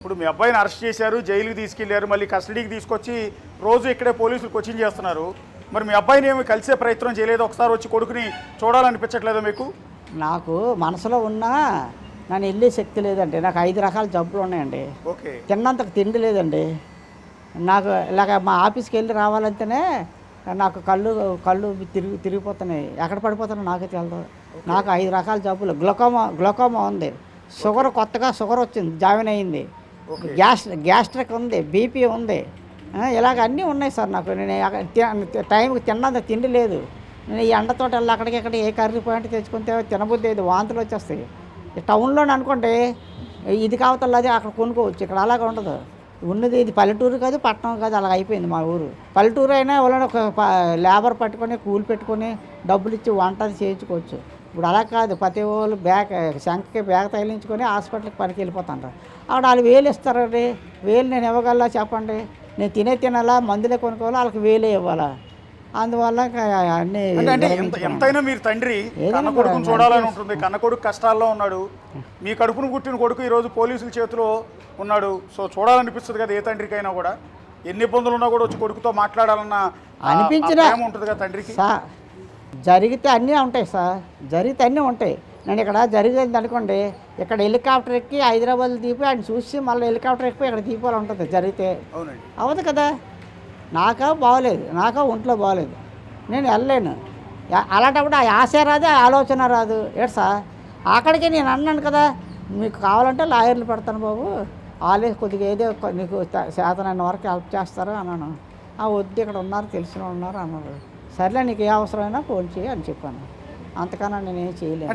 ఇప్పుడు మీ అబ్బాయిని అరెస్ట్ చేశారు, జైలుకి తీసుకెళ్లారు, మళ్ళీ కస్టడీకి తీసుకొచ్చి రోజు ఇక్కడే పోలీసులు కోచింగ్ చేస్తున్నారు. మరి మీ అబ్బాయిని ఏమి కలిసే ప్రయత్నం చేయలేదు? ఒకసారి వచ్చి కొడుకుని చూడాలనిపించట్లేదా మీకు? నాకు మనసులో ఉన్నా నన్ను వెళ్ళే శక్తి లేదండి. నాకు 5 రకాల జబ్బులు ఉన్నాయండి. ఓకే. తిన్నంతకు తిండి లేదండి. నాకు ఇలాగ మా ఆఫీస్కి వెళ్ళి రావాలంటేనే నాకు కళ్ళు తిరిగిపోతున్నాయి. ఎక్కడ పడిపోతానో నాకే తెలియదు. నాకు 5 రకాల జబ్బులు. గ్లూకోమా ఉంది, కొత్తగా షుగర్ వచ్చింది, జాయిన్ అయ్యింది, గ్యాస్ట్రిక్ ఉంది, బీపీ ఉంది, ఇలాగ అన్నీ ఉన్నాయి సార్. నాకు నేను టైంకి తిన్నంత తిండి లేదు. నేను ఈ ఎండతోటి వెళ్ళి అక్కడికి ఏ కర్రీ పాయింట్ తెచ్చుకుంటే తినబుద్ధి లేదు, వాంతులు వచ్చేస్తాయి. టౌన్లో అనుకోండి ఇది కావతల అది అక్కడ కొనుక్కోవచ్చు, ఇక్కడ అలాగ ఉండదు. ఉన్నది ఇది పల్లెటూరు కాదు, పట్టణం కాదు, అలాగ అయిపోయింది మా ఊరు. పల్లెటూరు అయినా వాళ్ళని ఒక లేబర్ పట్టుకొని కూలి పెట్టుకొని డబ్బులు ఇచ్చి వంట చేయించుకోవచ్చు. ఇప్పుడు అలా కాదు, ప్రతి వాళ్ళు శంఖకి బ్యాగ్ తగిలించుకొని హాస్పిటల్కి పనికి వెళ్ళిపోతాను. అక్కడ వాళ్ళు వేలు ఇస్తారండి. వేలు నేను ఇవ్వగలరా చెప్పండి? నేను తినాలా, మందులే కొనుక్కోవాలా, వాళ్ళకి వేలే ఇవ్వాలా? అందువల్ల అన్నీ ఎంతైనా మీరు తండ్రి కన్న కొడుకుని చూడాలని ఉంటుంది. కన్న కొడుకు కష్టాల్లో ఉన్నాడు, మీ కడుపును పుట్టిన కొడుకు ఈరోజు పోలీసుల చేతిలో ఉన్నాడు. సో చూడాలనిపిస్తుంది కదా ఏ తండ్రికైనా కూడా. ఎన్ని ఇబ్బందులు ఉన్నా కూడా వచ్చి కొడుకుతో మాట్లాడాలన్న అనిపించిన ఉంటుంది కదా తండ్రికి. జరిగితే అన్నీ ఉంటాయి సార్, జరిగితే అన్నీ ఉంటాయి. నేను ఇక్కడ జరిగింది అనుకోండి, ఇక్కడ హెలికాప్టర్ ఎక్కి హైదరాబాద్ దిపి ఆయన చూసి మళ్ళీ హెలికాప్టర్ ఎక్కి ఇక్కడ దీపాలు ఉంటుంది జరిగితే. అవునండి, అవదు కదా. నాకా బాగోలేదు, నాకా ఒంట్లో బాగోలేదు, నేను వెళ్ళలేను. అలాంటప్పుడు ఆ ఆశ రాదు, ఆలోచన రాదు. ఏడు సార్ అక్కడికి నేను అన్నాను కదా, మీకు కావాలంటే లాయర్లు పెడతాను బాబు, వాళ్ళే కొద్దిగా ఏదో నీకు శాతనైన వరకు హెల్ప్ చేస్తారు అన్నాను. వద్దు, ఇక్కడ ఉన్నారు, తెలిసిన ఉన్నారు అన్నారు. సర్లే నీకు ఏ అవసరమైనా ఫోన్ చేయి అని చెప్పాను. అంతకన్నా నేనేం చేయలేను.